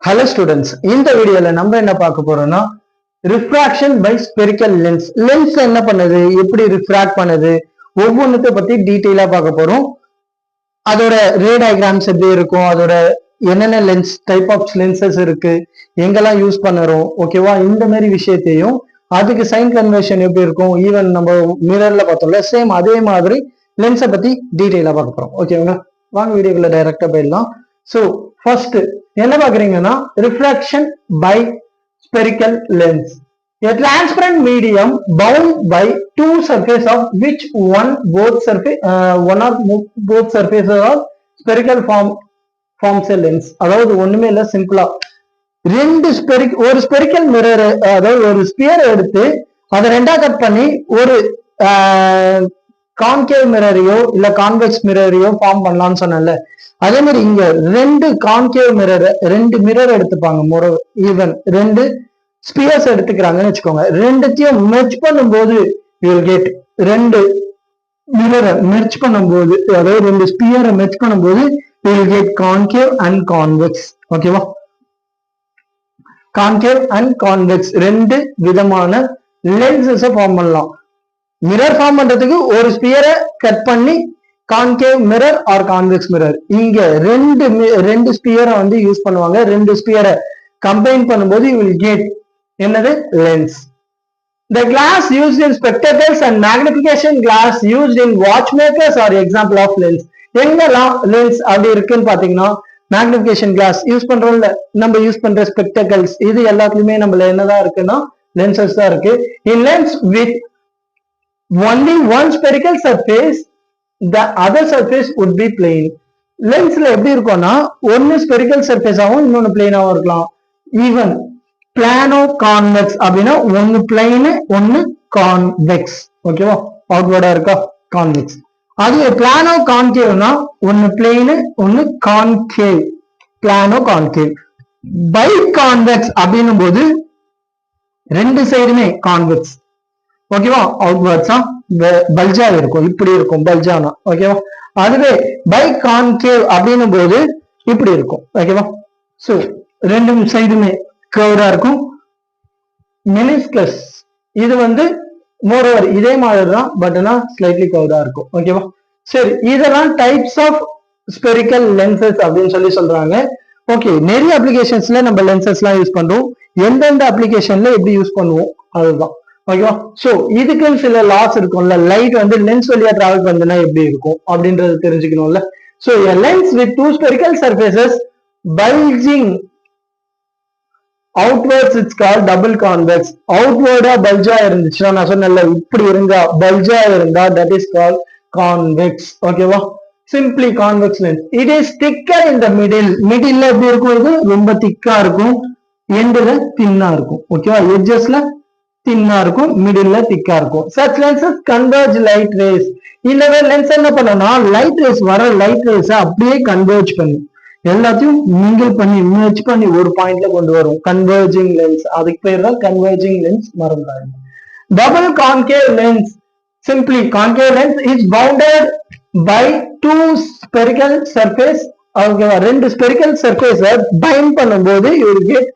Hello students, இந்த வீடியோல நம்ம என்ன பார்க்க போறோம்னா refraction by spherical lens. Lens என்ன பண்ணுது, எப்படி ரிஃப்ராக்ட் பண்ணுது, ஒவ்வொன்றுத்தை பத்தி டீட்டெயிலா பார்க்க போறோம். அதோட ரே டயக்ராம்ஸ் எப்படி இருக்கும், அதோட என்னென்ன லென்ஸ் டைப் ஆஃப் லென்சஸ் இருக்கு, எங்கெல்லாம் யூஸ் பண்ணுறோம், ஓகேவா, இந்த மாதிரி விஷயத்தையும் அதுக்கு சைன் கன்வர்ஷன் எப்படி இருக்கும், ஈவன் நம்ம மிரர்ல பார்த்தோம்ல சேம் அதே மாதிரி லென்ஸை பத்தி டீட்டெயிலா பார்க்க போறோம். ஓகேங்களா, வாங்க வீடியோக்குள்ள டைரக்டா போயிடலாம். ஸோ ஃபர்ஸ்ட் என்ன பாக்குறீங்கன்னா refraction by spherical lens. A transparent medium bound by two surfaces of which one or both surfaces of spherical forms a lens. அதாவது ஒண்ணுமே இல்ல, சிம்பிளா ஒரு ஸ்பெரிக்கல் மிரர், அதாவது ஒரு ஸ்பியர் எடுத்து அதை ரெண்டா கட் பண்ணி ஒரு கான்கேவ் மிரரையோ இல்ல கான்வெக்ஸ் மிரரையோ ஃபார்ம் பண்ணலாம்னு சொன்னல, அதே மாதிரி இங்க ரெண்டு கான்கேவ் மிரர், ரெண்டு மிரர் எடுத்துப்பாங்க, ஈவன் ரெண்டு ஸ்பியர்ஸ் எடுத்துக்கிறாங்கன்னு வச்சுக்கோங்க. ரெண்டுத்தையும் மெர்ஜ் பண்ணும்போது ரெண்டு மிரரை மெர்ஜ் பண்ணும்போது, அதாவது ரெண்டு ஸ்பியரை மெர்ஜ் பண்ணும்போது கான்கேவ் அண்ட் கான்வெக்ஸ். ஓகேவா, கான்கேவ் அண்ட் கான்வெக்ஸ் ரெண்டு விதமான லென்சஸ் ஃபார்ம் பண்ணலாம். மிரர் ஃபார்ம் பண்றதுக்கு ஒரு ஸ்பியரை கட் பண்ணி concave mirror or convex mirror. இங்க ரெண்டு ஸ்பியரை வந்து யூஸ் பண்ணுவாங்க. ரெண்டு ஸ்பியரை கம்பைன் பண்ணும்போது you will get என்னது lens. The glass used in spectacles and magnification glass used in watchmakers are example of lens. எங்கெல்லாம் லென்ஸ் அப்படி இருக்குன்னு பாத்தீங்கன்னா, மேக்னிபிகேஷன் கிளாஸ் யூஸ் பண்றோம்ல, நம்ம யூஸ் பண்ற ஸ்பெக்டக்கல்ஸ், இது எல்லாத்துலயுமே நம்மள என்னதான் இருக்குன்னா லென்சஸ் தான் இருக்கு. In lens with only one spherical surface, the other surface would be plane. லென்ஸ்ல எப்படி இருக்கும்னா, ஒன்னு ஸ்பெரிக்கல் சர்ஃபேஸ் ஆகும், இன்னொன்னு பிளேனாவும் இருக்கலாம். ஈவன் பிளானோ கான்வெக்ஸ் அப்படின்னா ஒன்னு பிளைனு ஒன்னு கான்வெக்ஸ். ஓகேவா, அவுட்வர்டா இருக்கா கான்வெக்ஸ். அது பிளானோ கான்கேவ்னா ஒன்னு பிளேனு ஒன்னு கான்கேவ், பிளானோ கான்கேவ். பை கான்வெக்ஸ் அப்படின்னும் போது ரெண்டு சைடுமே கான்வெக்ஸ். ஓகேவா, அவுட்வர்ட்ஸா பல்ஜா இருக்கும், இப்படி இருக்கும் பல்ஜானா. ஓகேவா, அதுவே பை கான்கேவ் அப்படின்னும் போது இப்படி இருக்கும். ஓகேவா, சோ ரெண்டு சைடுமே கர்வ்டா இருக்கும். மெனிஸ்கஸ் இது வந்து மோரோவர் இதே மாதிரி தான், பட் ஸ்லைட்லி கர்வ்டா இருக்கும். ஓகேவா, சரி, இதெல்லாம் டைப்ஸ் ஆஃப் ஸ்பெரிக்கல் லென்சஸ் அப்படின்னு சொல்றாங்க. ஓகே, நிறைய அப்ளிகேஷன்ஸ்ல நம்ம லென்சஸ் எல்லாம் யூஸ் பண்றோம். எந்தெந்த அப்ளிகேஷன்ல எப்படி யூஸ் பண்ணுவோம் அதுதான். ஓகேவா, சோ இதுக்கு சில லாஸ் இருக்கும்ல. லைட் வந்து லென்ஸ் வழியா டிராவல் பண்ணுனா எப்படி இருக்கும் அப்படின்றது தெரிஞ்சுக்கணும்ல. So a lens with two spherical surfaces bulging outwards it's called double convex. outward பல்ஜா இருந்துச்சுன்னா, நான் சொன்னேன்ல இப்படி இருந்தா பல்ஜா இருந்தா that is called convex. ஓகேவா, simply convex lens. it is thicker in the middle எப்படி இருக்கும், இது ரொம்ப திக்கா இருக்கும், எண்ட்ல தின்னா இருக்கும். ஓகேவா, எட்ஜஸ்ல தின்னா இருக்கும், மிடில்ல திக்கா இருக்கும். such lenses converge light rays. இந்த லென்ஸ் என்ன பண்ணனா, லைட் ரேஸ் வர லைட் ரேஸ் அப்படியே கன்வெர்ஜ் பண்ணி எல்லாத்தையும் மிங்கிள் பண்ணி மெர்ஜ் பண்ணி ஒரு பாயிண்ட்ல கொண்டு வரும். கன்வெர்ஜிங் லென்ஸ், அதுக்கு பேர் தான் கன்வெர்ஜிங் லென்ஸ், மறந்துடாதீங்க. Double concave lens. Simply concave lens is bounded by two spherical surface. ஓகேவா, ரெண்டு ஸ்பெரிக்கல் சர்ஃபேஸை பைண்ட் பண்ணும்போது you will get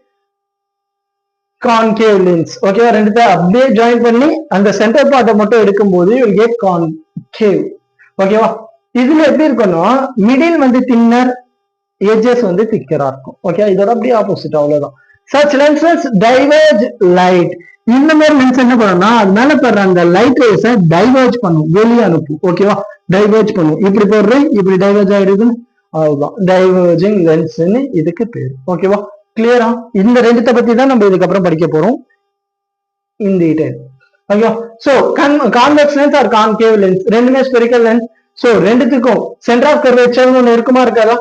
concave lens. ஓகேவா, ரெண்டுத்தை அப்படியே ஜாயின் பண்ணி அந்த சென்டர் பார்ட்டை மட்டும் எடுக்கும்போது you will get கான்கேவ். ஓகேவா, இதுல எப்படி இருக்கும்னா, மிடில் வந்து தின்னர், எட்ஜஸ் வந்து திக்கரா இருக்கும். ஓகே, இதோட அப்படியே ஆப்போசிட், அவ்வளவுதான். such lenses diverge light. இந்த மாதிரி லென்ஸ் என்ன பண்ணணும்னா, அது மேல படுற அந்த லைட் ரேஸை டைவர்ஜ் பண்ணும், வெளியே அனுப்பும். ஓகேவா, டைவர்ஜ் பண்ணும். இப்படி போடுறேன், இப்படி டைவர்ஜ் ஆயிடுது, அதுதான் டைவர்ஜிங் லென்ஸ்ன்னு இதுக்கு பேரு. ஓகேவா, கிளியரா? இந்த ரெண்டுத்தை பத்தி தான் நம்ம இதுக்கப்புறம் படிக்க போறோம் இன் டீடைல். ஓகேவா, so convex lens or concave lens ரெண்டுமே ஸ்பெரிக்கல் லென்ஸ். சோ ரெண்டுத்துக்கும் சென்டர் ஆஃப் கர்வேச்சர் ஒன்னு இருக்குமா, இருக்காதா?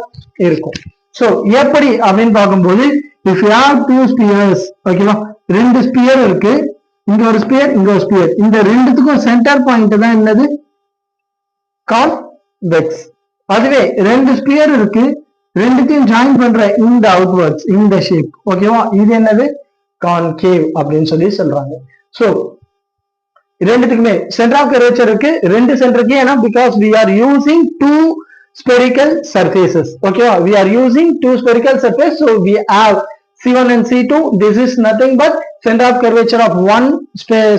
இருக்கும். சோ எப்படி அப்படின்னு பார்க்கும்போது, if you have two spheres, ஓகேவா, ரெண்டு ஸ்பியர் இருக்கு, இங்க ஒரு ஸ்பியர் இங்க ஒரு ஸ்பியர், இந்த ரெண்டுத்துக்கும் சென்டர் பாயிண்ட் தான் என்னது, கான்வெக்ஸ். அதுவே ரெண்டு ஸ்பியர் இருக்கு, ரெண்டுத்தையும் ஜாயின் பண்ற இந்த அவுட்வர்ட்ஸ் இந்த ஷேப், ஓகேவா, இது என்னது, கான்கேவ் அப்படின்னு சொல்றாங்க. சோ ரெண்டுத்துக்குமே சென்டர் ஆஃப் கர்வேச்சர் இருக்கு, ரெண்டு சென்டருக்கு. ஏன்னா because we are using two spherical surfaces. Okay, we are using two spherical surfaces, so we have C1 and C2, this is nothing but center of curvature of one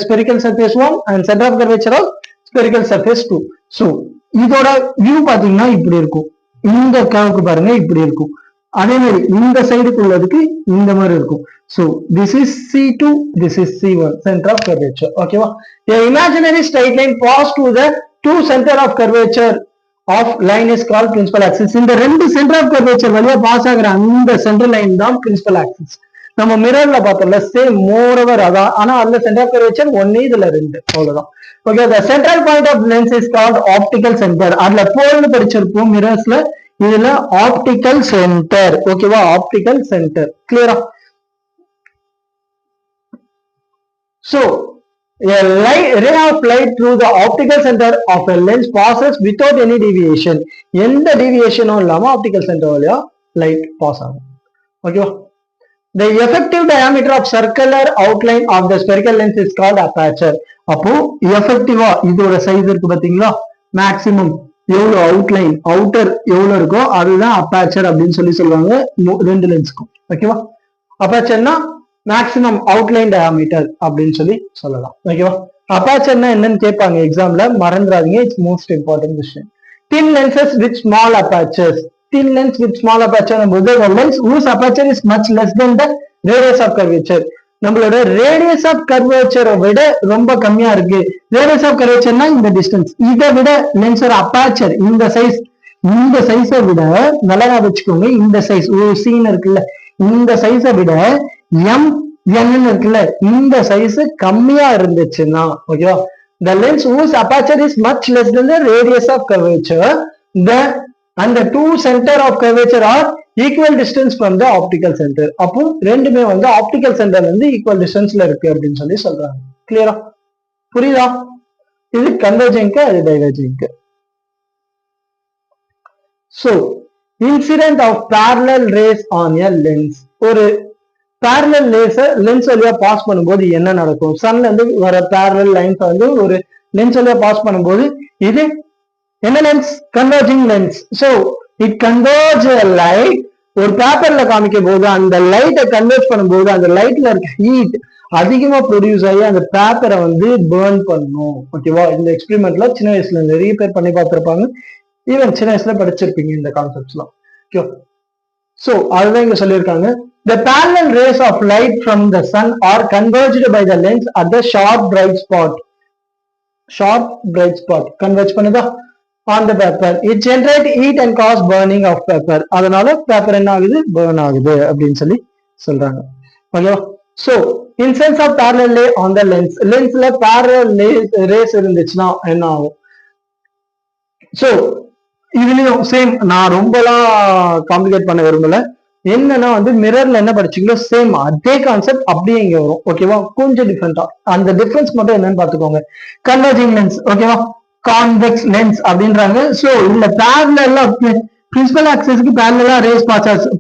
spherical surface 1 and center of curvature of spherical surface 2. So இதோட view பாத்தீங்கன்னா இப்படி இருக்கும், இந்த கர்வுக்கு பாருங்க இப்படி இருக்கும், அதே மாதிரி இந்த சைடுக்கு உள்ளதுக்கு இந்த மாதிரி இருக்கும். So this is C2, this is C1, center of curvature. ஓகேவா? A imaginary straight line pass to the two center of curvature of line is called principal axis. இந்த ரெண்டு சென்டர் ஆஃப் கர்வேச்சர் வழியா பாஸ் ஆகிற அந்த centre line தான் principal axis. நம்ம மிரர்ல பார்த்தோம்ல same moreover அதான், ஆனா அதுல சென்டர் ஆஃப் கர்வேச்சர் ஒன்னு, இதுல ரெண்டு, அவ்வளவுதான். Okay, the central point of lens is called optical center. அதுல போல்னு படிச்சிருப்போம் மிரர்ஸ்ல, இதுல ஆப்டிக்கல் சென்டர். ஓகேவா? Optical centre. கிளியரா? So a ray of light through the optical center of a lens passes without any deviation. எந்த deviationம் இல்லாம optical center வழியா light pass ஆகும். ஓகேவா? The effective diameter of circular outline of the spherical lens is called aperture. அப்போ effectiveா இதோட size இருக்கு பாத்தீங்களா, maximum எவ்வளவு அவுட்லைன் அவுட்டர் எவ்வளவு இருக்கோ அதுதான் அபேச்சர் அப்படின்னு சொல்லுவாங்க ரெண்டு லென்ஸ்க்கும். ஓகேவா? அபேச்சர்னா மேக்ஸிமம் அவுட்லைன் டயாமீட்டர் அப்படின்னு சொல்லலாம். ஓகேவா? அபேச்சர்னா என்னன்னு கேட்பாங்க எக்ஸாம்ல, மறந்துடாதீங்க, இட்ஸ் மோஸ்ட் இம்பார்ட்டன்ட் விஷயம். Thin lenses with small apertures. Thin lens with small aperture போது the lens whose aperture is much less than the radius of curvature. நம்மளோட ரேடியஸ் ஆஃப் கர்வேச்சரை விட ரொம்ப கம்மியா இருக்கு. ரேடியஸ் ஆஃப் கர்வேச்சர்னா இந்த டிஸ்டன்ஸ், இதை விட லென்ஸோட அபேச்சர் இந்த சைஸை விட நல்லா வச்சுக்கோங்க, இந்த சைஸ் ஒரு சீன் இருக்குல்ல, இந்த சைஸை விட m இருக்குல்ல, இந்த சைஸ் கம்மியா இருந்துச்சுன்னா ஓகேவா, the lens whose aperture is much less than the radius of curvature, and the two center of curvature are equal distance from the optical center. அப்போ ரெண்டுமே வந்து ஆப்டிக்கல் சென்டர்ல இருந்து ஈக்குவல் டிஸ்டன்ஸ்ல இருக்கு அப்படின்னு சொல்றாங்க. கிளியரா? புரியுதா? இது கன்வர்ஜிங்க்கு, அது டைவர்ஜிங்க்கு. So incident of parallel rays on a lens. ஒரு parallel லென்ஸ் வழியா பாஸ் பண்ணும்போது என்ன நடக்கும்? சன்ல இருந்து வர parallel லைன்ஸ் வந்து ஒரு லென்ஸ் வழியா பாஸ் பண்ணும்போது இது என்ன lens? Converging lens. So it converge light. ஒரு பேப்பர்ல காமிக்கும் போது அந்த லைட்டை கன்வெர்ட் பண்ணும்போது அந்த லைட்ல இருக்க ஹீட் அதிகமா ப்ரொடியூஸ் ஆகி அந்த பேப்பரை வந்து பேர்ன் பண்ணும். ஓகேவா? இந்த எக்ஸ்பெரிமெண்ட்ல சின்ன வயசுல நிறைய பேர் பண்ணி பார்த்திருப்பாங்க, ஈவன் சின்ன வயசுல படிச்சிருப்பீங்க இந்த கான்செப்ட்ஸ்லாம். ஓகே, சோ அதுதான் இங்க சொல்லியிருக்காங்க. The parallel rays of light from the sun are converged by the lens at the sharp bright spot. Sharp bright spot converge பண்ணுதா on the paper. It generate heat and cause burning of paper. அதனால paper என்ன ஆகுது? burn ஆகுது அப்படின்னு சொல்றாங்க. ஓகேவா? So instance of parallel ray on the lens. லென்ஸ்ல parallel rays இருந்துச்சுன்னா என்ன ஆகும்? So இதுலயும் சேம், நான் ரொம்பலாம் காம்ப்ளிகேட் பண்ண விரும்பல. என்னன்னா வந்து மிரர்ல என்ன படிச்சீங்களோ சேம் அதே கான்செப்ட் அப்படியே இங்க வரும். ஓகேவா? கொஞ்சம் டிஃபரெண்டா, அந்த டிஃபரன்ஸ் மட்டும் என்னன்னு பாத்துக்கோங்க. கன்வர்ஜிங் லென்ஸ், ஓகேவா, கான்வெக்ஸ் லென்ஸ் அப்படின்றாங்க. சோ இல்ல பேரலலா பிரின்சிபல் ஆக்சிஸ்க்கு பேரலலா ரேஸ்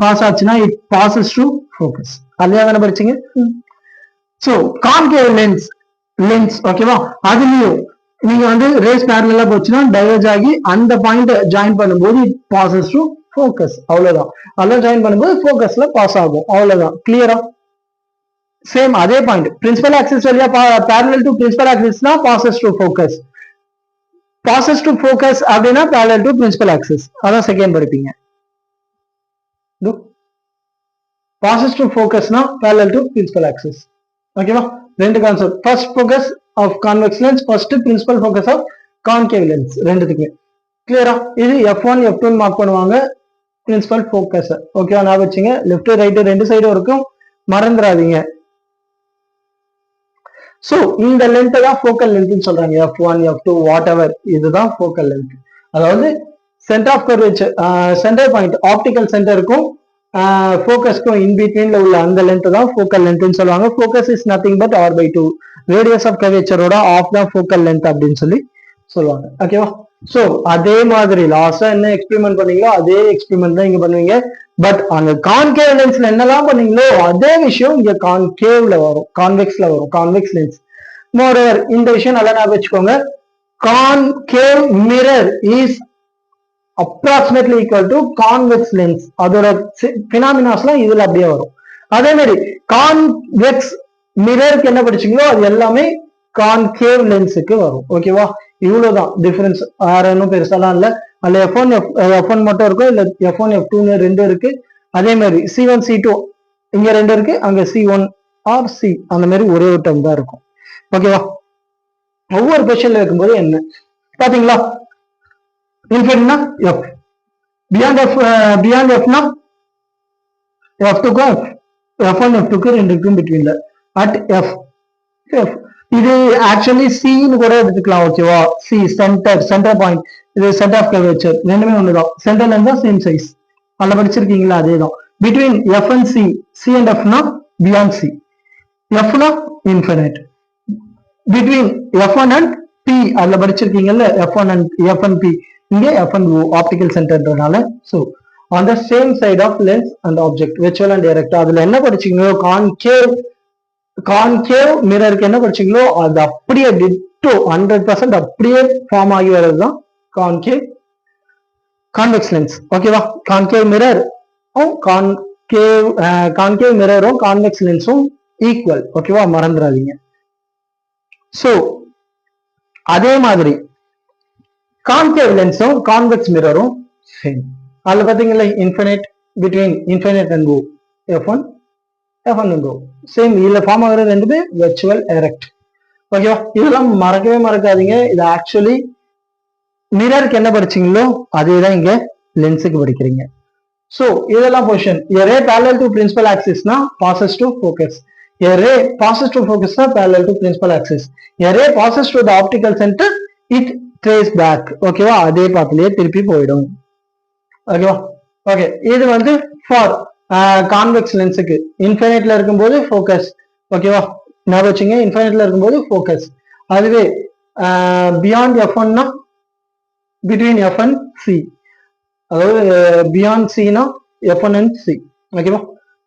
பாஸ் ஆச்சுன்னா இட் பாசஸ் டு ஃபோக்கஸ். அதுலயே தானே படிச்சீங்க. சோ கான்கேவ் லென்ஸ் ஓகேவா, அதுலயும் நீங்க வந்து ரேஸ் பேரலலா போச்சுன்னா டைவர்ஜ் ஆகி அந்த பாயிண்ட் ஜாயின் பண்ணும்போது இட் பாசஸ் டு ஃபோக்கஸ். அவ்வளவுதான். அதெல்லாம் ஜாயின் பண்ணும்போது ஃபோக்கஸ்ல பாஸ் ஆகும். அவ்வளவுதான். கிளியரா? சேம் அதே பாயிண்ட் பிரின்சிபல் ஆக்சிஸ் வழியா parallel to பிரின்சிபல் ஆக்சிஸ்னா passes to focus. Passes to focus அப்படின்னா parallel to பிரின்சிபல் ஆக்சிஸ். அதான் செகண்ட் படிப்பீங்க. பாசஸ் டு ஃபோக்கஸ்னா parallel to பிரின்சிபல் ஆக்சிஸ். ஓகேவா? ரெண்டு concept. First focus of convex lens, first principal focus of concave lens, ரெண்டுத்துக்குமே. கிளியரா? இது F1 F2 மார்க் பண்ணுவாங்க பிரின்சிபல் ஃபோக்கஸ். ஓகேவா? நான் வச்சுங்க, லெஃப்ட் ரைட் ரெண்டு சைடும் இருக்கும், மறந்துடாதீங்க. சோ இந்த லென்த் தான் ஃபோக்கல் லென்த்னு சொல்றாங்க. F1 F2 வாட் எவர், இதுதான் ஃபோக்கல் லென்த். அதாவது centre of curvature, centre point optical சென்டருக்கும் ஃபோக்கஸ்க்கும் இன் பிட்வீன்ல உள்ள அந்த லென்த் தான் ஃபோக்கல் லென்த்னு சொல்லுவாங்க. Focus is nothing but r/2. Radius of கர்வேச்சரோட ஆஃப் தான் ஃபோக்கல் லென்த் அப்படின்னு சொல்லுவாங்க. ஓகேவா? சோ அதே மாதிரி லாஸ்டா என்ன எக்ஸ்பெரிமெண்ட் பண்ணீங்களோ அதே எக்ஸ்பெரிமெண்ட் தான் இங்க பண்ணுவீங்க. பட் அங்க கான்கேவ் லென்ஸ்ல என்னெல்லாம் பண்ணீங்களோ அதே விஷயம் இங்க கான்கேவ்ல வரும், கான்வெக்ஸ்ல வரும், கான்வெக்ஸ் லென்ஸ். மோரோவர் இந்த விஷயம் நல்லா ஞாபகம் வச்சுக்கோங்க. Concave mirror is approximately equal to convex lens. அதோட பினாமினாஸ்லாம் இதுல அப்படியே வரும். அதே மாதிரி கான்வெக்ஸ் மிரருக்கு என்ன படிச்சீங்களோ அது எல்லாமே கான்கேவ் லென்ஸுக்கு வரும். ஓகேவா, இவ்வளவுதான் டிஃபரன்ஸ், வேற ஒன்றும் பெருசாலாம் இல்ல. அதுல F1 மட்டும் இருக்கும், இல்ல F1 F2 ரெண்டு இருக்கு. அதே மாதிரி C1 C2 இங்க ரெண்டு இருக்கு, அங்க C1 ஆர் C அந்த மாதிரி ஒரே ஒரு டேர்ம் தான் இருக்கும். ஓகேவா, ஒவ்வொரு பொசிஷன்ல இருக்கும்போது என்ன பாத்தீங்களா, இன்ஃபினிட்னா F, பியாண்ட் Fனா F2க்கும் F1 F2க்கும் ரெண்டுக்கும் பிட்வீன்ல அட் F. இது ஆக்சுவலி சின்னு கூட எடுத்துக்கலாம். ஓகேவா, சி சென்டர் பாயிண்ட், இது சென்டர் ஆஃப் கர்வேச்சர், ரெண்டுமே ஒண்ணுதான். சென்டர்ல இருந்தா சேம் சைஸ், அதுல படிச்சிருக்கீங்களா, அதேதான். Between F and C, C and எஃப்னா பியாண்ட் சி, எஃப்னா infinite. Between F1 and P, அதுல படிச்சிருக்கீங்கல்ல F1 and F and P, இங்க எஃப் அண்ட் ஓ ஆப்டிகல் சென்டர்ன்றனால. So on the same side of lens and object, virtual and direct. அதுல என்ன படிச்சீங்களோ concave மிரருக்கு என்ன படிச்சீங்களோ அது அப்படியே டிட்டோ 100% அப்படியே ஃபார்ம் ஆகி வர்றதுதான் கான்வெக்ஸ் லென்ஸ். ஓகேவா, கான்கேவ் மிரர் கான்கேவ் மிரரும் கான்வெக்ஸ் லென்ஸும் ஈக்குவல். ஓகேவா, மறந்துடாதீங்க. சோ அதே மாதிரி கான்கேவ் லென்ஸும் கான்வெக்ஸ் மிரரும் சேம். அதுல பாத்தீங்களா infinite, between infinite and O F1 and O same. இதுல ஃபார்ம் ஆகுறது ரெண்டுமே விர்ச்சுவல் டைரக்ட். ஓகேவா, இதெல்லாம் மறக்கவே மறக்காதீங்க. இது ஆக்சுவலி மிரருக்கு என்ன படிச்சீங்களோ அதே தான் இங்க லென்ஸுக்கு படிக்கிறீங்க. சோ இதெல்லாம் position. A ray parallel to principal axis னா passes to focus. A ray passes to focus னா parallel to principal axis. A ray passes to the optical center, it trace back. ஓகேவா, அதே பாத்துலயே திருப்பி போயிடும். ஓகேவா, ஓகே. இது வந்து ஃபார் கான்வெக்ஸ் லென்ஸுக்கு இன்ஃபினிட்ல இருக்கும்போது ஃபோக்கஸ். ஓகேவா, ஞாபகம் வச்சுங்க, இன்ஃபினிட்ல இருக்கும்போது ஃபோக்கஸ். அதுவே பியாண்ட் F1னா பிட்வீன் F and C, அதாவது பியாண்ட் சினா F1 and C. ஓகேவா,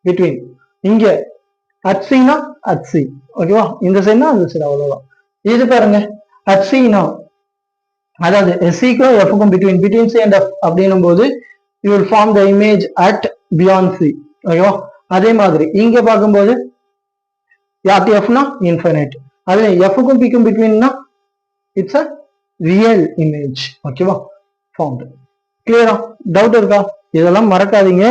பிட்வீன் இங்க அட் சினா அட் சி. ஓகேவா, இந்த சைடுனா அந்த சைடு, அவ்வளவுதான். இது பாருங்க, அட் சினா அதாவது சிக்கும் எஃப்க்கும் பிட்வீன் சி அண்ட் எஃப் அப்படின்னும் போது you will form the image at beyond C. ஓகேவா, அதே மாதிரி இங்க பார்க்கும்போது எஃப்னா இன்ஃபினிட், அதே எஃப்க்கும் பிக்கும் பிட்வீன்னா இட்ஸ் அ ரியல் இமேஜ். ஓகேவா, ஃபார்ம்டு. கிளியரா? டவுட் இருக்கா? இதெல்லாம் மறக்காதீங்க,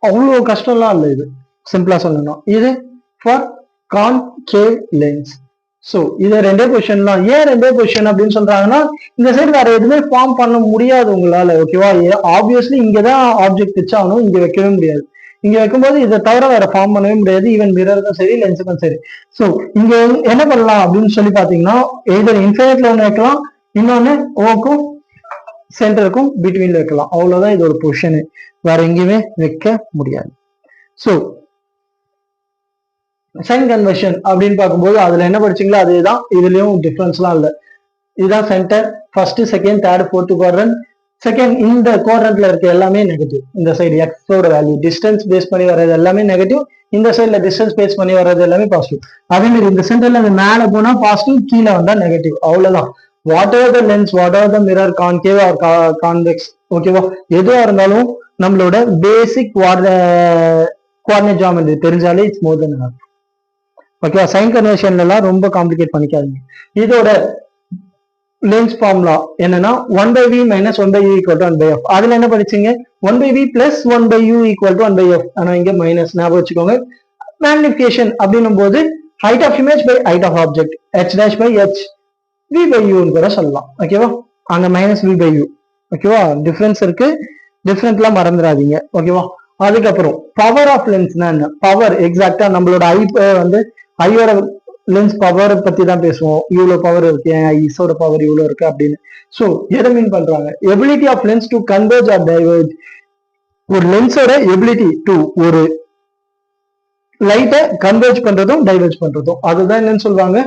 அவ்வளவு கஷ்டம்லாம் இல்லை. இது சிம்பிளா சொல்லணும். இது ஃபார் கான்கேவ் லென்ஸ். சோ இது ரெண்டே பொசிஷன் தான். ஏன் ரெண்டே பொசிஷன் அப்படின்னு சொல்றாங்கன்னா, இந்த சைடு வேற எதுவுமே ஃபார்ம் பண்ண முடியாது உங்களால. ஓகேவா, ஆப்வியஸ்லி இங்கதான் ஆப்ஜெக்ட் வச்சாகணும், இங்க வைக்கவே முடியாது. இங்க வைக்கும்போது இதை தவிர வேற ஃபார்ம் பண்ணவே முடியாது, ஈவன் மிரருக்கும் சரி லென்ஸுக்கும் சரி. சோ இங்க என்ன பண்ணலாம் அப்படின்னு சொல்லி பாத்தீங்கன்னா, எதர் இன்ஃபினிட்ல ஒன்று வைக்கலாம், இன்னொன்னு ஓக்கும் சென்டருக்கும் பிட்வீன்ல வைக்கலாம். அவ்வளவுதான் இதோட பொசிஷனு, வேற எங்கேயுமே வைக்க முடியாது. சோ சைன் கன்வர்ஷன் அப்படின்னு பார்க்கும்போது அதுல என்ன படிச்சீங்களோ அதேதான், இதுலயும் டிஃபரன்ஸ்லாம் இல்லை. இதுதான் centre, first second third fourth quadrant. Second இந்த குவாட்ரண்ட்ல இருக்க எல்லாமே நெகட்டிவ். இந்த சைடு எக்ஸோட வேல்யூ டிஸ்டன்ஸ் பேஸ் பண்ணி வர்றது எல்லாமே நெகட்டிவ், இந்த சைட்ல டிஸ்டன்ஸ் பேஸ் பண்ணி வர்றது எல்லாமே பாசிட்டிவ். அதே மாதிரி இந்த சென்டர்ல இந்த மேல போனா பாசிட்டிவ், கீழே வந்தா நெகட்டிவ். அவ்வளவுதான். Whatever the lens, whatever the mirror, concave or convex, ஓகேவா, எதுவா இருந்தாலும் நம்மளோட பேசிக் கோஆர்டினேட் ஜியோமெட்ரி தெரிஞ்சாலே இட்ஸ் மோர் தென் எனஃப். ஓகேவா, சைன் கன்வர்ஷன்ல எல்லாம் ரொம்ப காம்ப்ளிகேட் பண்ணிக்காதீங்க. இதோட லென்ஸ் ஃபார்முலா என்னன்னா 1/v minus 1/u equal to 1/f. அதுல என்ன படிச்சீங்க, 1/v plus 1/u equal to 1/f. ஆனா இங்க மைனஸ், ஞாபகம் வச்சுக்கோங்க. மேக்னிஃபிகேஷன் அப்படின்னும் போது height of image by height of object, h dash by h, v by u கூட சொல்லலாம். ஓகேவா, அங்க மைனஸ் v by u. ஓகேவா, டிஃபரன்ஸ் இருக்கு, டிஃபரன்ஸ்லாம் மறந்துடாதீங்க. ஓகேவா, அதுக்கப்புறம் பவர் ஆஃப் லென்ஸ்னா என்ன, பவர் எக்ஸாக்டா நம்மளோட ஐயோட லென்ஸ் பவர் பத்தி தான் பேசுவோம். இவ்வளவு பவர் இருக்கு, ஐஸோட பவர் இவ்வளவு இருக்கு அப்படின்னு. சோ எதை மீன் பண்றாங்க, ability of lens to converge or diverge. ஒரு லென்ஸோட எபிலிட்டி டு ஒரு லைட்டை கன்வெர்ஜ் பண்றதும் டைவர்ஜ் பண்றதும், அதுதான் என்னன்னு சொல்லுவாங்க,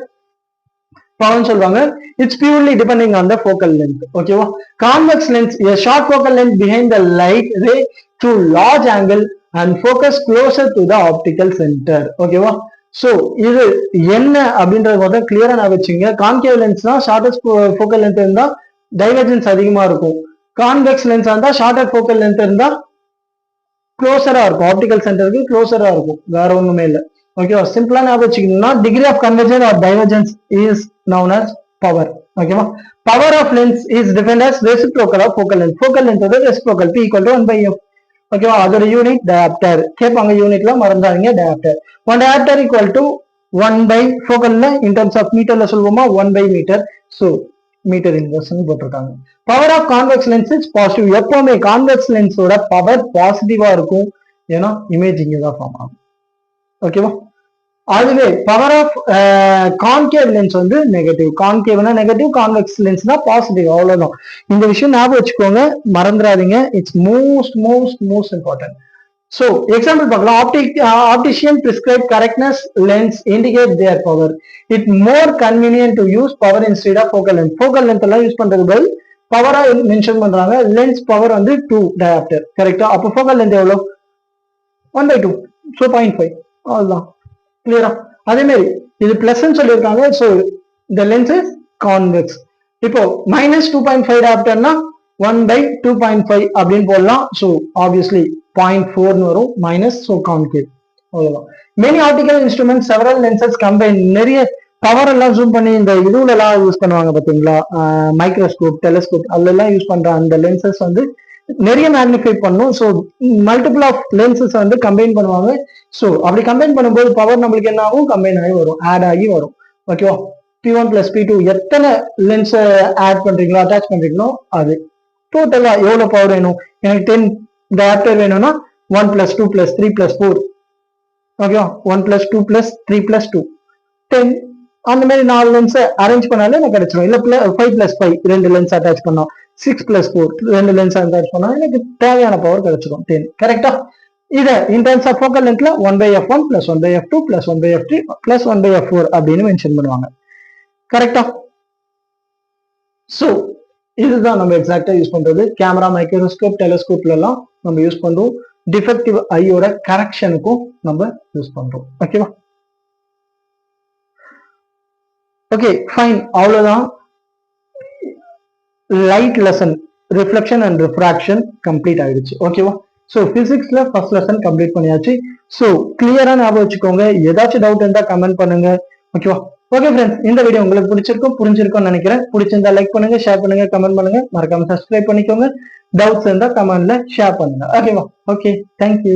பவர்னு சொல்லுவாங்க. It's purely depending on the focal length. ஓகேவா, convex lens a short focal length behind the light ray to large angle and focus closer to the optical center. ஓகேவா, சோ இது என்ன அப்படின்றத மட்டும் கிளியரா நான் வச்சுங்க. கான்கேவ் லென்ஸ்னா ஷார்டஸ்ட் ஃபோக்கல் லென்த் இருந்தா டைவர்ஜென்ஸ் அதிகமா இருக்கும். கான்வெக்ஸ் லென்ஸ் இருந்தா ஷார்டர் ஃபோக்கல் லென்த் இருந்தா க்ளோசரா இருக்கும், ஆப்டிகல் சென்டருக்கு க்ளோசரா இருக்கும், வேற ஒண்ணுமே இல்லை. ஓகேவா? சிம்பிளா ஞாபகம் வச்சுக்கணும்னா degree of convergence or divergence is known as power. ஓகேவா? Power of lens is defined as reciprocal of focal length. Focal length வந்து ரெசிப்ரோக்கல், P = 1/f. ஓகேவா? அதோட யூனிட் டயாப்டர் கேட்பாங்க, யூனிட்ல மறந்தாதீங்க, diopter. 1 diopter equal to 1 by ஃபோக்கல்ல in terms of மீட்டர்ல சொல்லுவோமா, 1 by metre. So metre inverse போட்டிருக்காங்க. Power of convex lens is positive. எப்பவுமே கான்வெக்ஸ் லென்ஸோட பவர் பாசிட்டிவா இருக்கும், ஏன்னா இமேஜ் இங்க தான் ஃபார்ம் ஆகும். ஓகேவா? அதுவே பவர் ஆஃப் கான்கேவ் லென்ஸ் வந்து நெகட்டிவ். கான்கேவ்னா நெகட்டிவ், கான்வெக்ஸ் லென்ஸ்னா பாசிட்டிவ். அவ்வளவுதான். இந்த விஷயம் ஞாபகம் வச்சுக்கோங்க, மறந்துடாதீங்க. It's most most most important. So, example பார்க்கலாம். Optician prescribe correctness lens indicate their power. It more convenient to use power instead of focal length. Focal length எல்லாம் யூஸ் பண்றது பதில் பவரா மென்ஷன் பண்றாங்க. லென்ஸ் பவர் வந்து 2 diopter. கரெக்டா? அப்போ focal length எவ்வளவு? 1/2. So 0.5. அவ்வளவுதான். கிளியரா? அதே மாதிரி இது பிளஸ் சொல்லியிருக்காங்க. So the lens is convex. இப்போ -2.5 diopterனா 1/2.5 அப்படின்னு போடலாம். So obviously 0.4 வரும் மைனஸ். So concave. அவ்வளவுதான். Many optical instrument several lenses combine. நிறைய பவர் எல்லாம் ஜூம் பண்ணி இந்த இதுல எல்லாம் யூஸ் பண்ணுவாங்க பாத்தீங்களா, மைக்ரோஸ்கோப், டெலஸ்கோப், அதெல்லாம் யூஸ் பண்ற அந்த லென்சஸ் வந்து நிறைய மேக்னிஃபை பண்ணும். ஸோ மல்டிபிள் ஆஃப் லென்சஸ் வந்து கம்பைன் பண்ணுவாங்க. ஸோ அப்படி கம்பைன் பண்ணும்போது பவர் நம்மளுக்கு என்ன ஆகும், கம்பைன் ஆகி வரும், ஆட் ஆகி வரும். ஓகேவா? P1 + P2 எத்தனை லென்ஸ் ஆட் பண்றீங்களோ, அட்டாச் பண்றீங்களோ, அது டோட்டலா எவ்வளவு பவர் வேணும். எனக்கு 10 டயாப்டர் வேணும்னா 1 + 2 + 3 + 4. ஓகேவா? 1 + 2 + 3 + 2 10. அந்த மாதிரி 4 லென்ஸ் அரேஞ்ச் பண்ணாலே எனக்கு கிடைச்சிடும். இல்ல 5 + 5 2 லென்ஸ் அட்டாச் பண்ணோம், 6 + 4 2 லென்ஸ் அட்டாச் பண்ணா எனக்கு தேவையான பவர் கிடைச்சிடும் 10. கரெக்டா? இத இன் டர்ம்ஸ் ஆஃப் ஃபோக்கல் லென்த்ல 1/f1 + 1/f2 + 1/f3 + 1/f4 அப்படின்னு மென்ஷன் பண்ணுவாங்க. கரெக்டா? சோ இதுதான் நம்ம எக்ஸாக்டா யூஸ் பண்றது. கேமரா, மைக்ரோஸ்கோப், டெலஸ்கோப்ல எல்லாம் நம்ம யூஸ் பண்றோம். டிஃபெக்டிவ் ஐயோட கரெக்ஷனுக்கும் நம்ம யூஸ் பண்றோம். ஓகேவா? Okay fine. அவ்வளவுதான். Light lesson, reflection and refraction complete ஆயிடுச்சு. ஓகேவா? ஸோ பிசிக்ஸ்ல ஃபர்ஸ்ட் லெசன் கம்ப்ளீட் பண்ணியாச்சு. ஸோ கிளியரா ஞாபகம் வச்சுக்கோங்க. ஏதாச்சும் டவுட் இருந்தா கமெண்ட் பண்ணுங்க. ஓகேவா? ஓகே ஃப்ரெண்ட்ஸ், இந்த வீடியோ உங்களுக்கு பிடிச்சிருக்கும், புரிஞ்சிருக்கும்னு நினைக்கிறேன். பிடிச்சிருந்தா லைக் பண்ணுங்க, ஷேர் பண்ணுங்க, கமெண்ட் பண்ணுங்க, மறக்காம சப்ஸ்கிரைப் பண்ணிக்கோங்க. டவுட்ஸ் இருந்தா கமெண்ட்ல ஷேர் பண்ணுங்க. ஓகேவா? Okay, thank you.